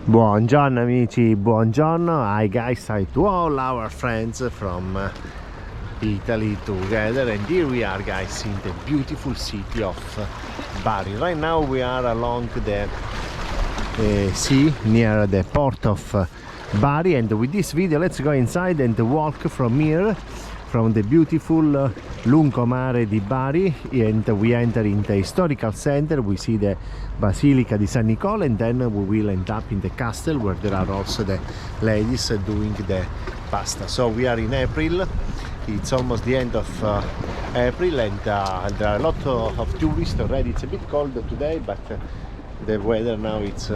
Buongiorno amici, buongiorno. Hi guys, hi to all our friends from Italy together, and here we are guys in the beautiful city of Bari. Right now we are along the sea near the port of Bari, and with this video let's go inside and walk from here, from the beautiful lungomare di Bari, and we enter in the historical center. We see the Basilica di San Nicola, and then we will end up in the castle where there are also the ladies doing the pasta. So we are in April, it's almost the end of April, and there are a lot of tourists already. It's a bit cold today, but the weather now it's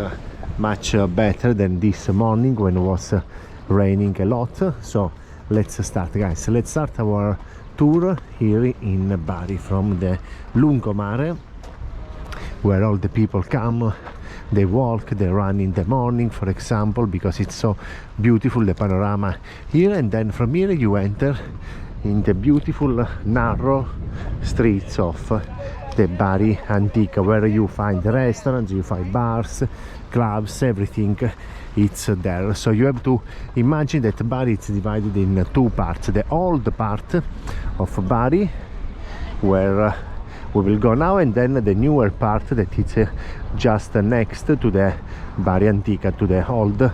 much better than this morning when it was raining a lot. So let's start guys, let's start our tour here in Bari from the lungomare, where all the people come, they walk, they run in the morning, for example, because it's so beautiful, the panorama here. And then from here you enter in the beautiful narrow streets of the Bari Antica, where you find restaurants, you find bars, clubs, everything it's there. So you have to imagine that Bari is divided in two parts: the old part of Bari, where we will go now, and then the newer part that is just next to the Bari Antica, to the old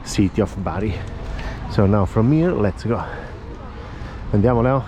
city of Bari. So now from here let's go. Andiamo Leo?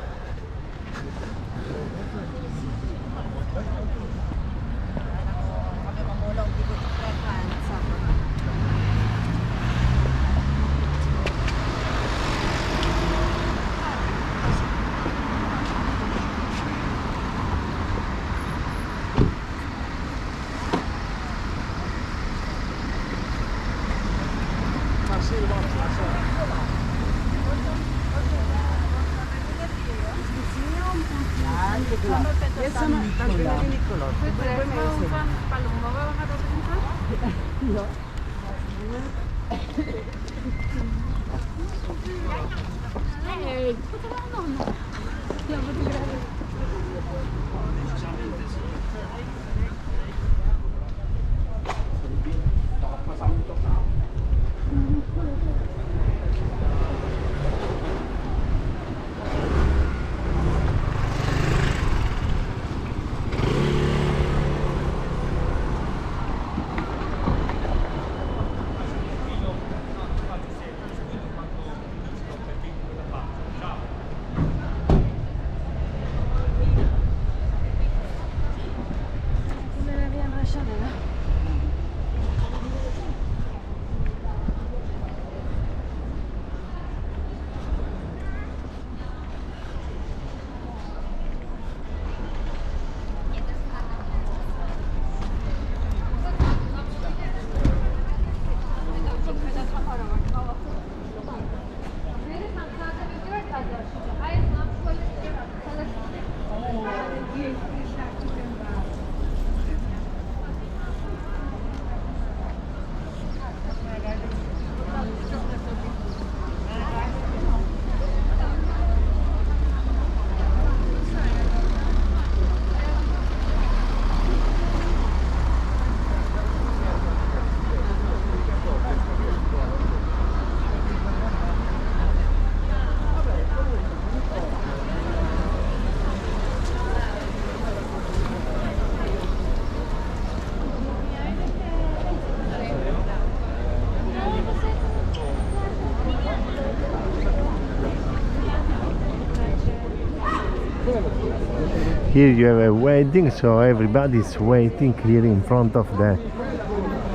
Here you have a wedding, so everybody is waiting here in front of the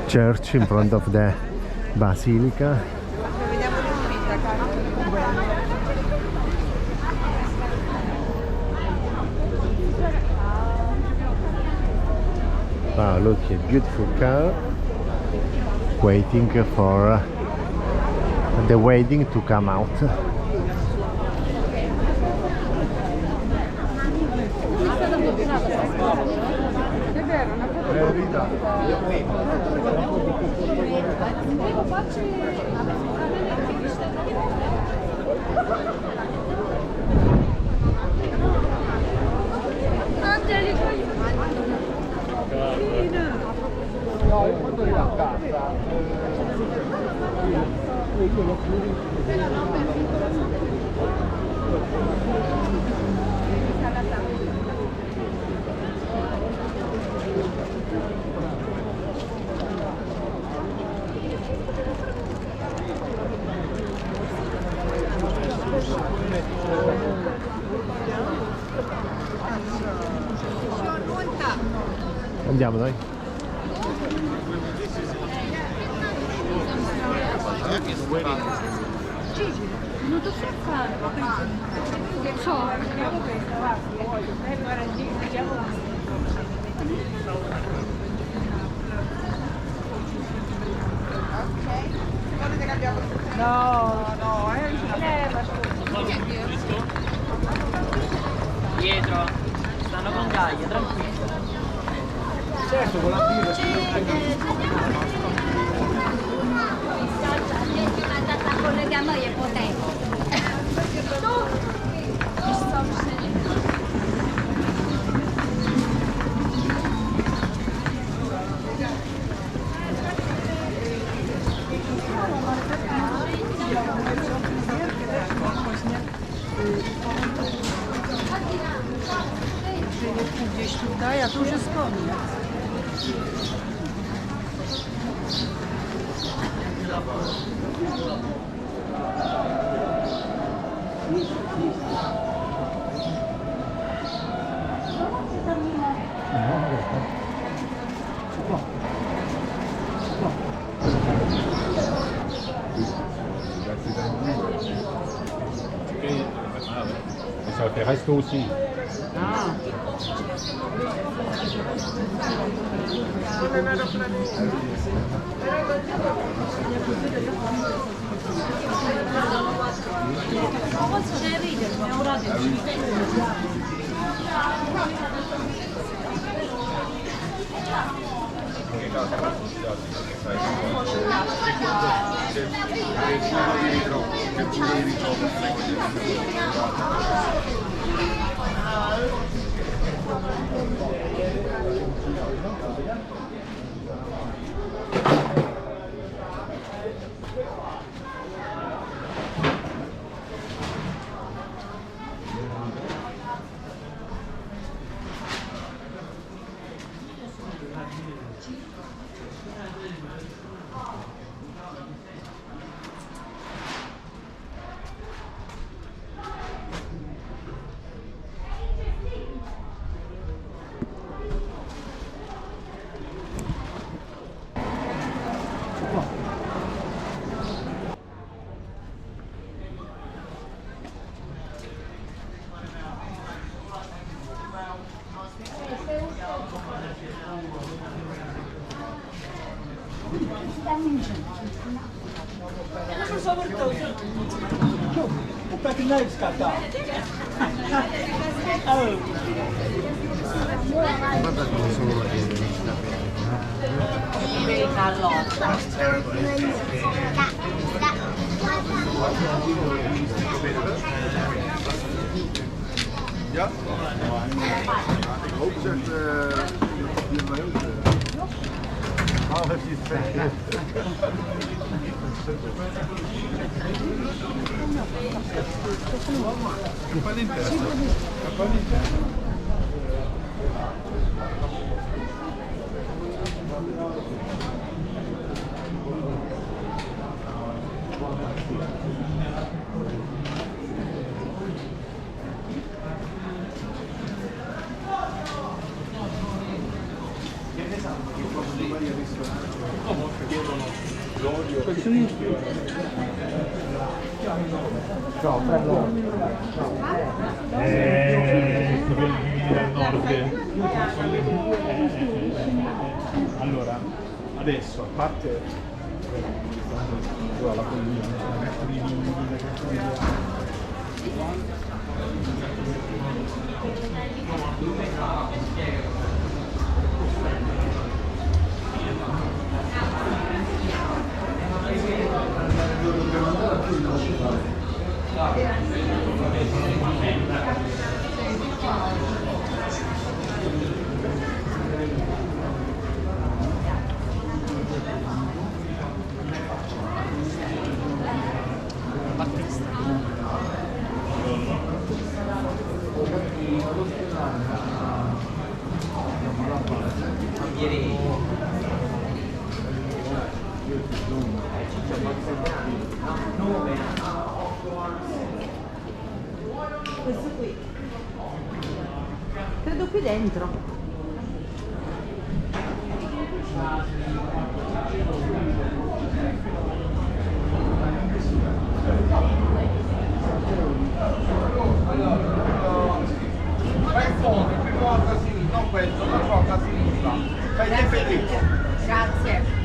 church, in front of the basilica. Wow, look, a beautiful car waiting for the wedding to come out. Andiamo dai. Gigi, non ti so fare. Che so? No, no, Dietro, stanno con Gaia, tranquillo. Certo, con la birra colleghiamo e potete. Gdzieś tutaj, a tu już jest koniec. Ça fait resto aussi. Un patinare scattato. Guarda come sono le Carlotta. Ja? Ik hoop dat hier bij ons. Al heeft hij het vet. Ciao, bello. Dal nord. Allora, adesso a parte la collina, la resta di Questo qui. Credo qui dentro. Fai in fondo, il primo volta a sinistra, non questo, la porta a sinistra. Fai il Federico. Grazie.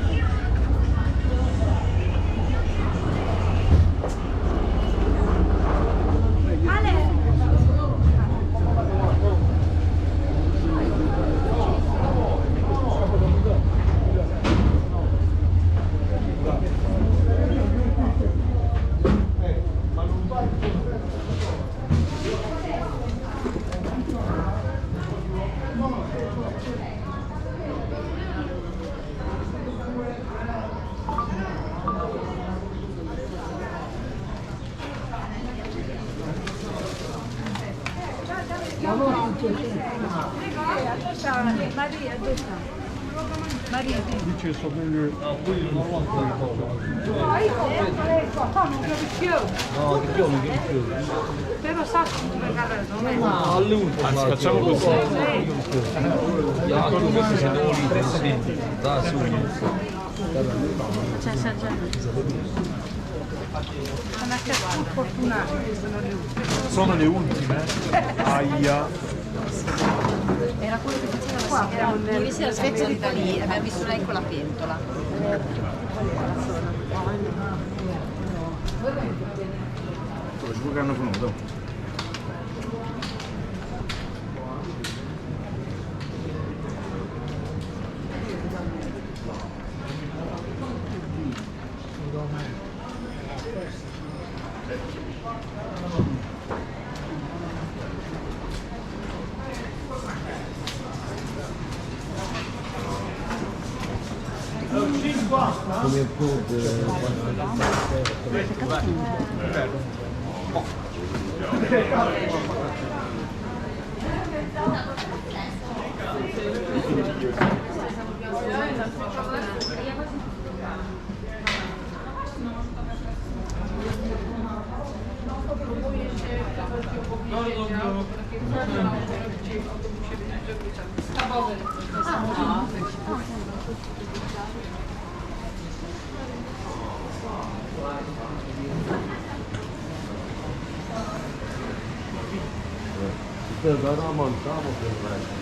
Maria, dove sta? Maria, Dice sto meglio. qua non capi più. No, che non che più. Però sa come cazzo non No, all'ultimo. Anzi, facciamo così. Ya, tu che sei lì, da su. c'è già. Non è che fortunato che sono le ultime. Sono le ultime. Aia. Era quello che faceva qua, ieri sera siamo stati da lì e abbiamo visto lei con la pentola. Ci hanno venuto. Come food. Però non mangiamo per me.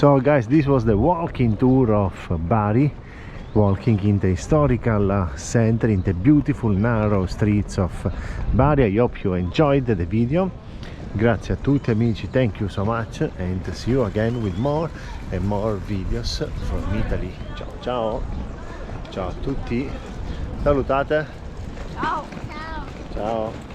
So guys, this was the walking tour of Bari, walking in the historical center, in the beautiful narrow streets of Bari. I hope you enjoyed the video. Grazie a tutti amici, thank you so much, and see you again with more and more videos from Italy. Ciao ciao, ciao a tutti, salutate. Ciao. Ciao.